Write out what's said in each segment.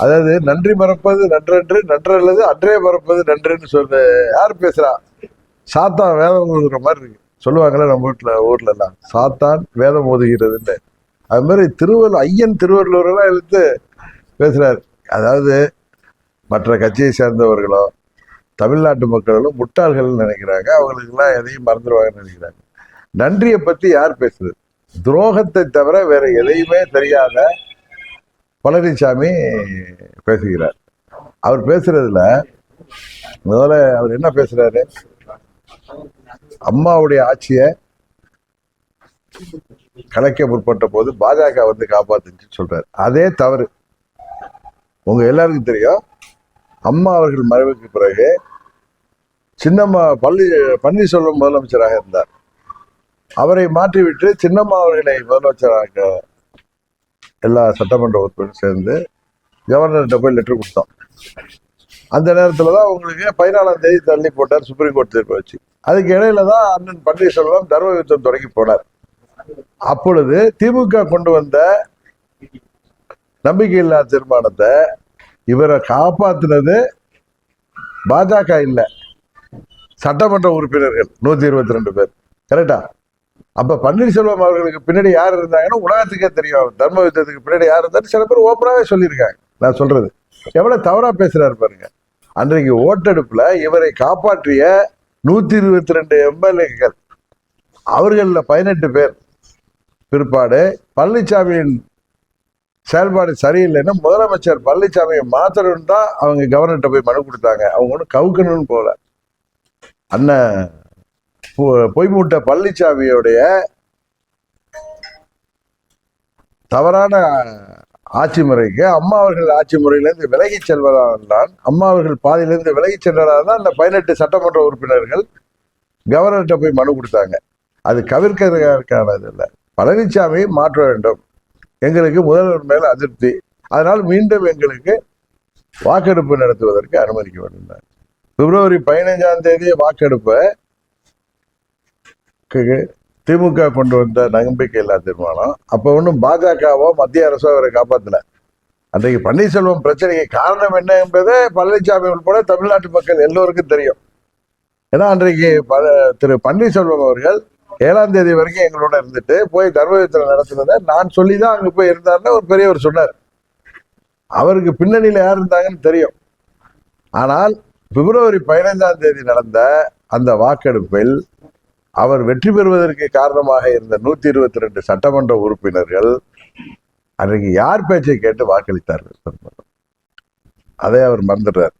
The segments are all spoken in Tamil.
அதாவது நன்றி மறப்பது நன்றன்று, நன்றல்லது அன்றே மறப்பது நன்றுன்னு சொல்ற யார் பேசுறா? சாத்தான் வேதம் ஓதுகிற மாதிரி இருக்கு. சொல்லுவாங்கல்ல நம்ம ஊர்ல எல்லாம் சாத்தான் வேதம் ஓதுகிறதுன்னு. அது மாதிரி ஐயன் திருவள்ளுவர் எல்லாம் எடுத்து பேசுறாரு. அதாவது மற்ற கட்சியை சேர்ந்தவர்களோ தமிழ்நாட்டு மக்களும் முட்டாள்கள் நினைக்கிறாங்க. அவங்களுக்கு எல்லாம் எதையும் மறந்துடுவாங்கன்னு நினைக்கிறாங்க. நன்றியை பத்தி யார் பேசுறது? துரோகத்தை தவிர வேற எதையுமே தெரியாத பழனிசாமி பேசுகிறார். அவர் பேசுறதுல முதல்ல அவர் என்ன பேசுறாரு? அம்மாவுடைய ஆட்சியை கலைக்க முற்பட்ட போது பாஜக வந்து காப்பாத்துன்னு சொல்றாரு. அதே தவறு. உங்க எல்லாருக்கும் தெரியும், அம்மா அவர்கள் மறைவுக்கு பிறகு சின்னம்மா பன்னீர்செல்வம் முதலமைச்சராக இருந்தார். அவரை மாற்றிவிட்டு சின்னம்மா அவர்களை முதலமைச்சராக எல்லா சட்டமன்ற உறுப்பினரும் சேர்ந்து கவர்னர்கிட்ட போய் லெட்டர் கொடுத்தோம். அந்த நேரத்தில் தான் உங்களுக்கு 14ஆம் தேதி தள்ளி போட்டார் சுப்ரீம் கோர்ட் தீர்ப்பு வச்சு. அதுக்கு இடையில தான் அண்ணன் பன்னீர்செல்வம் தர்ம யுத்தம் தொடங்கி போனார். அப்பொழுது திமுக கொண்டு வந்த நம்பிக்கையில்லா தீர்மானத்தை இவரை காப்பாத்தினது பாஜக இல்ல, சட்டமன்ற உறுப்பினர்கள் 122 பேர். கரெக்டா? அப்ப பன்னீர்செல்வம் அவர்களுக்கு பின்னாடி யார் இருந்தாங்கன்னா உலகத்துக்கே தெரியும். தர்ம யுத்தத்துக்கு பின்னாடி யார் இருந்தாலும் சில பேர் ஓப்பனாவே சொல்லியிருக்காங்க. நான் சொல்றது எவ்வளவு தவறா பேசுறாரு பாருங்க. அன்றைக்கு ஓட்டெடுப்புல இவரை காப்பாற்றிய 122 எம்எல்ஏக்கள், அவர்கள 18 பேர் பிற்பாடு பழனிசாமியின் செயல்பாடு சரியில்லைன்னு முதலமைச்சர் பழனிசாமியை மாத்தணும்னு தான் அவங்க கவர்னர்கிட்ட போய் மனு கொடுத்தாங்க. அவங்க ஒன்றும் கவுக்கணும்னு போல. அண்ணன் பொய்மூட்ட பழனிசாமியோடைய தவறான ஆட்சி முறைக்கு அம்மா அவர்கள் ஆட்சி முறையிலிருந்து விலகி செல்வதால் தான், அம்மா அவர்கள் பாதையிலிருந்து விலகி சென்றதால் தான் அந்த 18 சட்டமன்ற உறுப்பினர்கள் கவர்னர்கிட்ட போய் மனு கொடுத்தாங்க. அது கவிர்க்கிறதுக்கானது இல்லை. பழனிசாமி மாற்ற வேண்டும், எங்களுக்கு முதல்வர் மேல அதிருப்தி, அதனால் மீண்டும் எங்களுக்கு வாக்கெடுப்பு நடத்துவதற்கு அனுமதிக்க வேண்டும். பிப்ரவரி 15ஆம் தேதி வாக்கெடுப்பை திமுக கொண்டு வந்த நம்பிக்கையில்லா தீர்மானம். அப்ப ஒன்றும் பாஜகவோ மத்திய அரசோ அவரை காப்பாத்தல. அன்றைக்கு பன்னீர்செல்வம் பிரச்சனைக்கு காரணம் என்ன என்பதை பழனிசாமி உட்பட தமிழ்நாட்டு மக்கள் எல்லோருக்கும் தெரியும். ஏன்னா அன்றைக்கு திரு பன்னீர்செல்வம் அவர்கள் 7ஆம் தேதி வரைக்கும் எங்களோட இருந்துட்டு போய் தர்ம யுத்தம் நடத்துனதை நான் சொல்லிதான் அங்க போய் இருந்தாருன்னு ஒரு பெரியவர் சொன்னார். அவருக்கு பின்னணியில யார் இருந்தாங்கன்னு தெரியும். ஆனால் பிப்ரவரி 15ஆம் தேதி நடந்த அந்த வாக்கெடுப்பில் அவர் வெற்றி பெறுவதற்கு காரணமாக இருந்த 122 சட்டமன்ற உறுப்பினர்கள் அன்றைக்கு யார் பேச்சை கேட்டு வாக்களித்தார்கள்? அதை அவர் மறந்துடுறார்.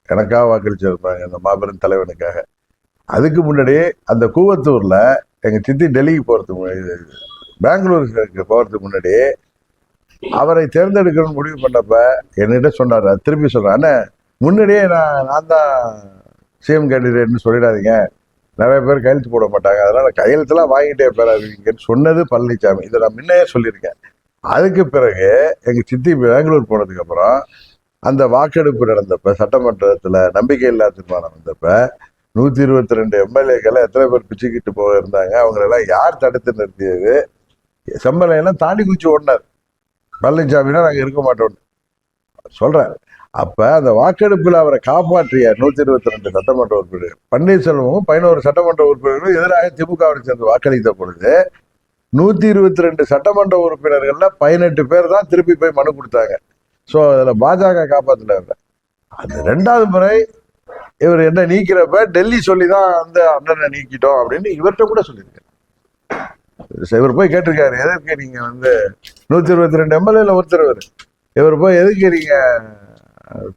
எனக்காக வாக்களிச்சிருப்பாங்க அந்த மாபெரும் தலைவனுக்காக. அதுக்கு முன்னாடியே அந்த கூவத்தூர்ல எங்க சித்தி டெல்லிக்கு போறதுக்கு பெங்களூருக்கு போறதுக்கு முன்னாடி அவரை தேர்ந்தெடுக்கணும்னு முடிவு பண்ணப்ப என்னிட்ட சொன்னார். திருப்பி சொல்றேன், அண்ணா முன்னாடியே நான் தான் சிஎம் கேண்டிடேட்னு சொல்லிடாதீங்க, நிறைய பேர் கையெழுத்து போட மாட்டாங்க, அதனால கையெழுத்துலாம் வாங்கிட்டே பேராதீங்கன்னு சொன்னது பழனிசாமி. இதை நான் முன்னையே சொல்லியிருக்கேன். அதுக்கு பிறகு எங்க சித்தி பெங்களூர் போனதுக்கு அப்புறம் அந்த வாக்கெடுப்பு நடந்தப்ப சட்டமன்றத்துல நம்பிக்கையில்லா தீர்மானம் வந்தப்ப 122 எம்எல்ஏக்களை எத்தனை பேர் பிச்சுக்கிட்டு போக இருந்தாங்க, அவங்களெல்லாம் யார் தடுத்து நிறுத்தியது? செம்மலையெல்லாம் தாண்டி குச்சி ஓடினார் பழனிசாமினா நாங்க இருக்க மாட்டோம் சொல்றேன். அப்ப அந்த வாக்கெடுப்பில் அவரை காப்பாற்றிய 122 சட்டமன்ற உறுப்பினர்கள் பன்னீர்செல்வமும் 11 சட்டமன்ற உறுப்பினர்களும் எதிராக திமுகவை சேர்ந்து வாக்களித்த பொழுது 122 சட்டமன்ற உறுப்பினர்கள்ல 18 பேர் தான் திருப்பி போய் மனு கொடுத்தாங்க. ஸோ அதில் பாஜக காப்பாற்றினாங்க. அது 2வது முறை இவர் என்ன நீக்கிறப்ப டெல்லி சொல்லிதான் அந்த அண்ணனை நீக்கிட்டோம் அப்படின்னு இவர்கிட்ட கூட சொல்லியிருக்காரு. இவர் போய் கேட்டிருக்காரு, எதற்கு நீங்க 122 எம்எல்ஏல ஒருத்தர் இவர் போய் எதுக்கு நீங்க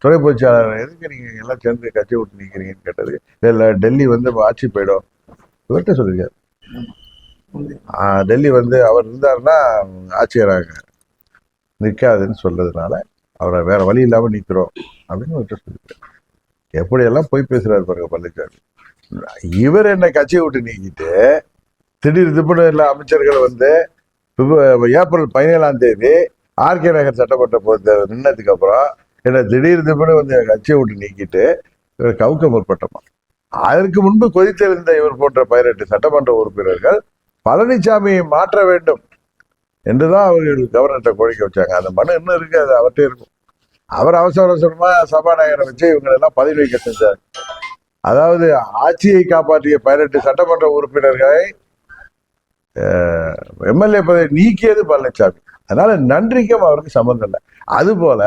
துறை பொதுச்சாளர் எதுக்கு நீங்க எல்லாம் சேர்ந்து கட்சி விட்டு நீக்கிறீங்கன்னு கேட்டது. இல்லை டெல்லி ஆட்சி போயிடும் இவர்கிட்ட சொல்லியிருக்காரு. டெல்லி அவர் இருந்தாருன்னா ஆட்சியராக நிற்காதுன்னு சொல்றதுனால அவரை வேற வழி இல்லாம நிற்கிறோம் அப்படின்னு இவர்கிட்ட சொல்லியிருக்காரு. எப்படியெல்லாம் போய் பேசுறாரு பாருங்க பழனிசாமி. இவர் என்ன கட்சியை விட்டு நீக்கிட்டு திடீர் திடீர்னு எல்லா அமைச்சர்கள் ஏப்ரல் 17ஆம் தேதி ஆர்கே நகர் சட்டமன்ற பொறுத்த நின்னதுக்கு அப்புறம் என்ன திடீர் திடீர்னு கட்சியை விட்டு நீக்கிட்டு இவர் கவுக்க முற்பட்டமா. அதற்கு முன்பு கொதித்திருந்த இவர் போன்ற 18 சட்டமன்ற உறுப்பினர்கள் பழனிசாமியை மாற்ற வேண்டும் என்றுதான் அவர்கள் கவர்னர்கிட்ட கோரிக்கை வச்சாங்க. அந்த மனு இன்னும் இருக்கு, அது அவர்கிட்ட இருக்கும். அவர் அவசர அவசரமா சபாநாயகரை வச்சு இவங்களெல்லாம் பதவி நீக்க செஞ்சார். அதாவது ஆட்சியை காப்பாற்றிய 18 சட்டமன்ற உறுப்பினர்களை எம்எல்ஏ பதவி நீக்கியது பழனிசாமி. அதனால நன்றிக்கும் அவருக்கு சம்பந்தம் இல்லை. அது போல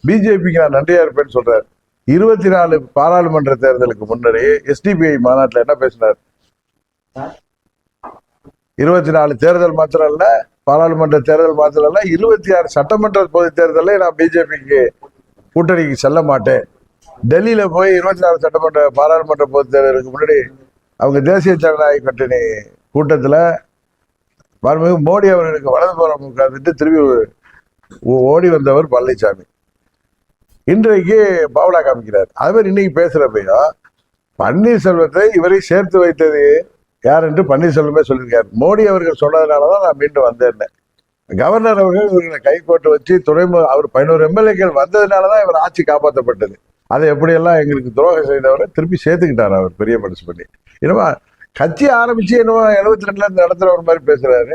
பிஜேபிக்கு நான் நன்றியா இருப்பேன்னு சொல்றாரு. 24 பாராளுமன்ற தேர்தலுக்கு முன்னாடி எஸ்டிபிஐ மாநாட்டில் என்ன பேசினார்? 24 தேர்தல் மாத்திரம் இல்ல, பாராளுமன்ற தேர்தல் மாத்திரம் இல்ல, 26 சட்டமன்ற பொது தேர்தலில் நான் பிஜேபிக்கு கூட்டணிக்கு செல்ல மாட்டேன். டெல்லியில போய் 24 சட்டமன்ற பாராளுமன்ற பொது தேர்தலுக்கு முன்னாடி அவங்க தேசிய ஜனநாயக கூட்டணி கூட்டத்துல மோடி அவர்களுக்கு வலதுபுறம் உட்கார்ந்துட்டு திரும்பி ஓடி வந்தவர் பழனிசாமி. இன்றைக்கு பாவலா காமிக்கிறார். அது மாதிரி இன்னைக்கு பேசுறப்பையும் பன்னீர்செல்வத்தை இவரை சேர்த்து வைத்தது யார் என்று பன்னீர்செல்வமே சொல்லியிருக்காரு. மோடி அவர்கள் சொன்னதுனாலதான் நான் மீண்டும் வந்தேன். கவர்னர் அவர்கள் இவர்களை கை கோட்டு வச்சு அவர் 11 எம்எல்ஏக்கள் வந்ததுனாலதான் இவர் ஆட்சி காப்பாற்றப்பட்டது. அதை எப்படியெல்லாம் எங்களுக்கு துரோகம் செய்தவரை திருப்பி சேர்த்துக்கிட்டார் அவர் பெரிய மனசு பண்ணி. என்னவா கட்சி ஆரம்பிச்சு என்னவோ 72ல இருந்து நடத்துறவர் மாதிரி பேசுறாரு.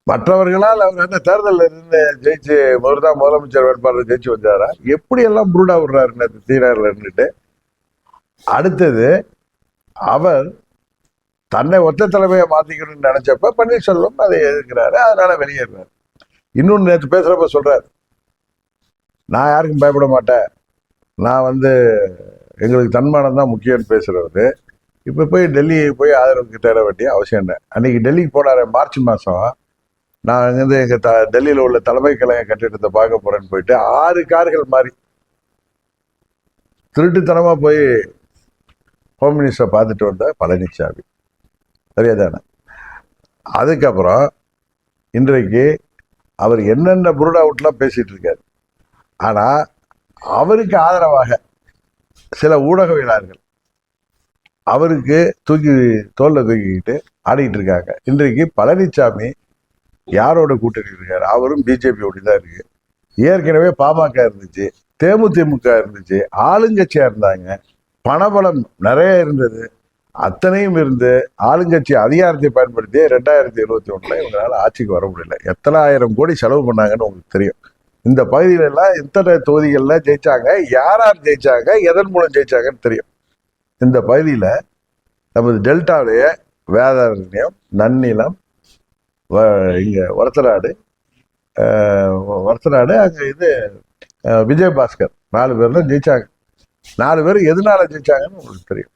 மற்றவர்களால் அவர் என்ன தேர்தலில் இருந்து ஜெயிச்சு முதலமைச்சர் வேட்பாளர் ஜெயிச்சு வந்தாரா? எப்படி எல்லாம் புருடா விடுறாரு தீனாரில் இருந்துட்டு. அடுத்தது அவர் தன்னை ஒத்த தலைமையை மாத்திக்கணும்னு நினைச்சப்ப பன்னீர்செல்வம் அதை எதிர்க்கிறாரு, அதனால வெளியேறாரு. இன்னொன்னு நேற்று பேசுறப்ப சொல்றாரு, நான் யாருக்கும் பயப்பட மாட்டேன், நான் எங்களுக்கு தன்மானம் தான் முக்கியம்னு பேசுறவரு இப்ப போய் டெல்லி போய் ஆதரவுக்கு தேட வேண்டிய அவசியம் இல்லை. அன்னைக்கு டெல்லிக்கு போனாரு மார்ச் மாசம். நான் அங்கிருந்து எங்க டெல்லியில உள்ள தலைமை கழக கட்டிடத்தை பார்க்க போறேன்னு போயிட்டு 6 கார்கள் மாறி திருட்டுத்தனமா போய் ஹோம் மினிஸ்டரை பார்த்துட்டு வந்த பழனிசாமி. சரியாதானே? அதுக்கப்புறம் இன்றைக்கு அவர் என்னென்ன புருடா அவுட்லாம் பேசிட்டு இருக்காரு. ஆனா அவருக்கு ஆதரவாக சில ஊடகவியலாளர்கள் அவருக்கு தோல்ல தூக்கிக்கிட்டு ஆடிட்டு இருக்காங்க. இன்றைக்கு பழனிசாமி யாரோட கூட்டணி இருக்காரு? அவரும் பிஜேபியோட தான் இருக்கு. ஏற்கனவே பாமக இருந்துச்சு, தேமுதிமுக இருந்துச்சு, ஆளுங்கட்சியா இருந்தாங்க, பணபலம் நிறைய இருந்தது. அத்தனையும் இருந்து ஆளுங்கட்சி அதிகாரத்தை பயன்படுத்தி 2021 இவங்களால ஆட்சிக்கு வர முடியல. எத்தனை ஆயிரம் கோடி செலவு பண்ணாங்கன்னு உங்களுக்கு தெரியும். இந்த பகுதியில எல்லாம் எத்தனை தொகுதிகள்ல ஜெயிச்சாங்க, யார் ஜெயிச்சாங்க, எதன் மூலம் ஜெயிச்சாங்கன்னு தெரியும். இந்த பகுதியில நமது டெல்டாவிலேயே வேதாரண்யம், நன்னிலம், இங்க ஒரத்தநாடு, அங்க விஜயபாஸ்கர் 4 பேர் தான் ஜெயிச்சாங்க. 4 பேர் எதனால ஜெயிச்சாங்கன்னு உங்களுக்கு தெரியும்.